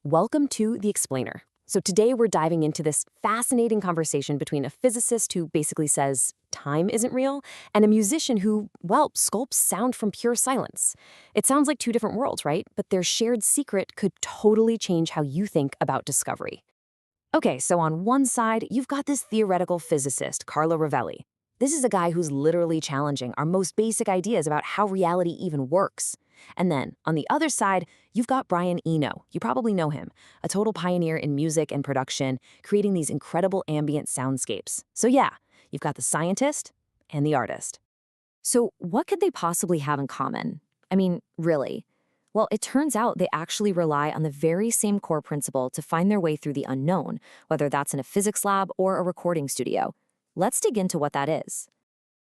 Welcome to The Explainer. So today we're diving into this fascinating conversation between a physicist who basically says time isn't real and a musician who, well, sculpts sound from pure silence. It sounds like two different worlds, right? But their shared secret could totally change how you think about discovery. Okay, so on one side, you've got this theoretical physicist, Carlo Rovelli. This is a guy who's literally challenging our most basic ideas about how reality even works. And then, on the other side, you've got Brian Eno. You probably know him, a total pioneer in music and production, creating these incredible ambient soundscapes. So yeah, you've got the scientist and the artist. So what could they possibly have in common? I mean, really? Well, it turns out they actually rely on the very same core principle to find their way through the unknown, whether that's in a physics lab or a recording studio. Let's dig into what that is.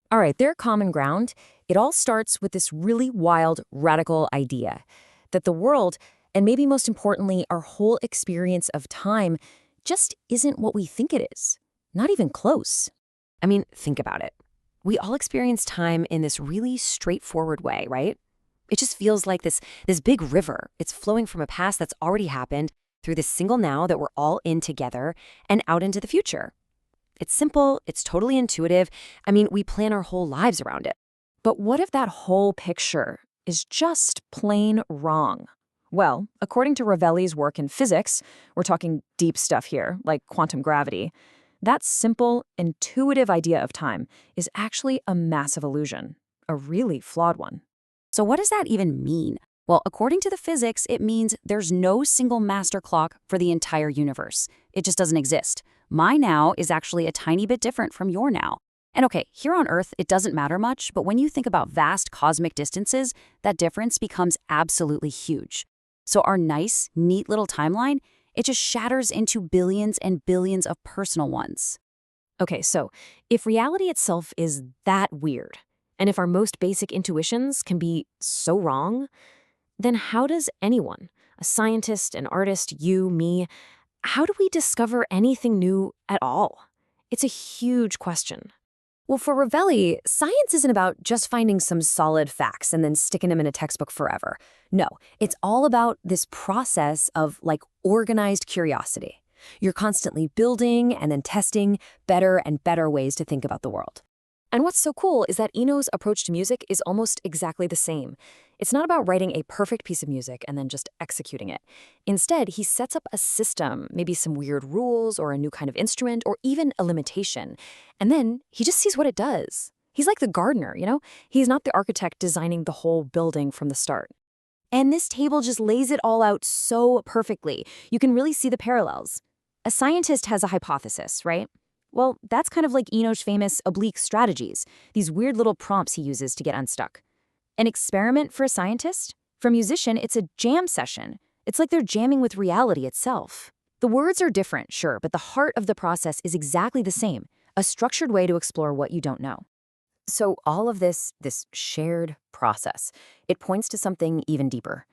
All right, their common ground, it all starts with this really wild, radical idea that the world, and maybe most importantly, our whole experience of time, just isn't what we think it is. Not even close. I mean, think about it. We all experience time in this really straightforward way, right? It just feels like this big river. It's flowing from a past that's already happened through this single now that we're all in together and out into the future. It's simple, it's totally intuitive. I mean, we plan our whole lives around it. But what if that whole picture is just plain wrong? Well, according to Ravelli's work in physics, we're talking deep stuff here, like quantum gravity, that simple, intuitive idea of time is actually a massive illusion, a really flawed one. So what does that even mean? Well, according to the physics, it means there's no single master clock for the entire universe. It just doesn't exist. My now is actually a tiny bit different from your now. And okay, here on Earth, it doesn't matter much, but when you think about vast cosmic distances, that difference becomes absolutely huge. So our nice, neat little timeline, it just shatters into billions and billions of personal ones. Okay, so if reality itself is that weird, and if our most basic intuitions can be so wrong, then how does anyone, a scientist, an artist, you, me, how do we discover anything new at all? It's a huge question. Well, for Ravelli, science isn't about just finding some solid facts and then sticking them in a textbook forever. No, it's all about this process of organized curiosity. You're constantly building and then testing better and better ways to think about the world. And what's so cool is that Eno's approach to music is almost exactly the same. It's not about writing a perfect piece of music and then just executing it. Instead, he sets up a system, maybe some weird rules or a new kind of instrument or even a limitation. And then he just sees what it does. He's like the gardener, you know? He's not the architect designing the whole building from the start. And this table just lays it all out so perfectly. You can really see the parallels. A scientist has a hypothesis, right? Well, that's kind of like Eno's famous oblique strategies, these weird little prompts he uses to get unstuck. An experiment for a scientist? For a musician, it's a jam session. It's like they're jamming with reality itself. The words are different, sure, but the heart of the process is exactly the same, a structured way to explore what you don't know. So all of this shared process, it points to something even deeper.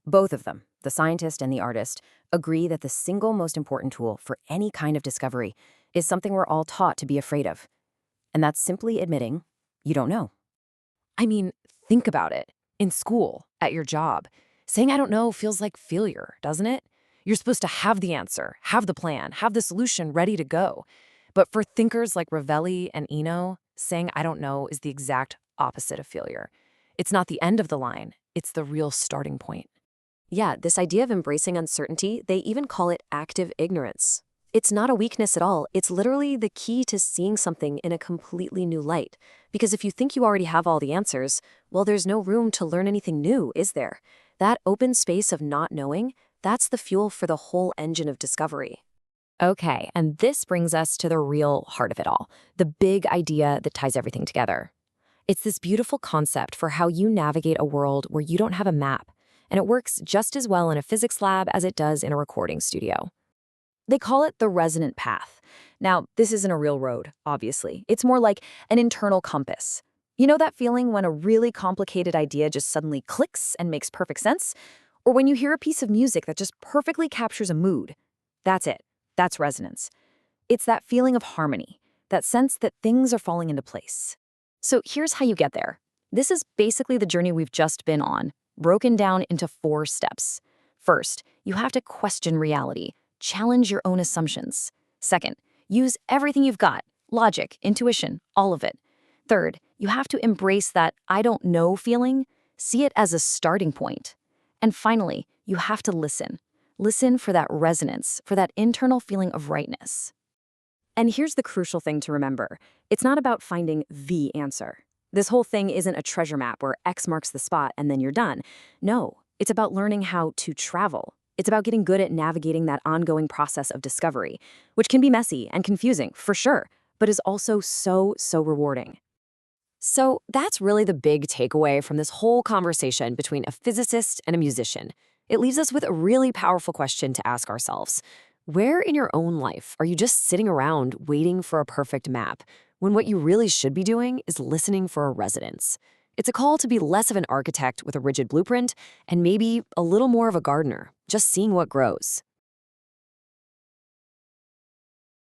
Both of them, the scientist and the artist, agree that the single most important tool for any kind of discovery is something we're all taught to be afraid of. And that's simply admitting you don't know. I mean, think about it. In school, at your job, saying I don't know feels like failure, doesn't it? You're supposed to have the answer, have the plan, have the solution ready to go. But for thinkers like Ravelli and Eno, saying I don't know is the exact opposite of failure. It's not the end of the line, it's the real starting point. Yeah, this idea of embracing uncertainty, they even call it active ignorance. It's not a weakness at all. It's literally the key to seeing something in a completely new light. Because if you think you already have all the answers, well, there's no room to learn anything new, is there? That open space of not knowing, that's the fuel for the whole engine of discovery. Okay, and this brings us to the real heart of it all, the big idea that ties everything together. It's this beautiful concept for how you navigate a world where you don't have a map, and it works just as well in a physics lab as it does in a recording studio. They call it the resonant path. Now, this isn't a real road, obviously. It's more like an internal compass. You know that feeling when a really complicated idea just suddenly clicks and makes perfect sense? Or when you hear a piece of music that just perfectly captures a mood? That's it. That's resonance. It's that feeling of harmony, that sense that things are falling into place. So here's how you get there. This is basically the journey we've just been on, broken down into 4 steps. First, you have to question reality, challenge your own assumptions. Second, use everything you've got, logic, intuition, all of it. Third, you have to embrace that I don't know feeling, see it as a starting point. And finally, you have to listen. Listen for that resonance, for that internal feeling of rightness. And here's the crucial thing to remember. It's not about finding the answer. This whole thing isn't a treasure map where X marks the spot and then you're done. No, it's about learning how to travel. It's about getting good at navigating that ongoing process of discovery, which can be messy and confusing, for sure, but is also so rewarding. So that's really the big takeaway from this whole conversation between a physicist and a musician. It leaves us with a really powerful question to ask ourselves. Where in your own life are you just sitting around waiting for a perfect map, when what you really should be doing is listening for a resonance? It's a call to be less of an architect with a rigid blueprint and maybe a little more of a gardener, just seeing what grows.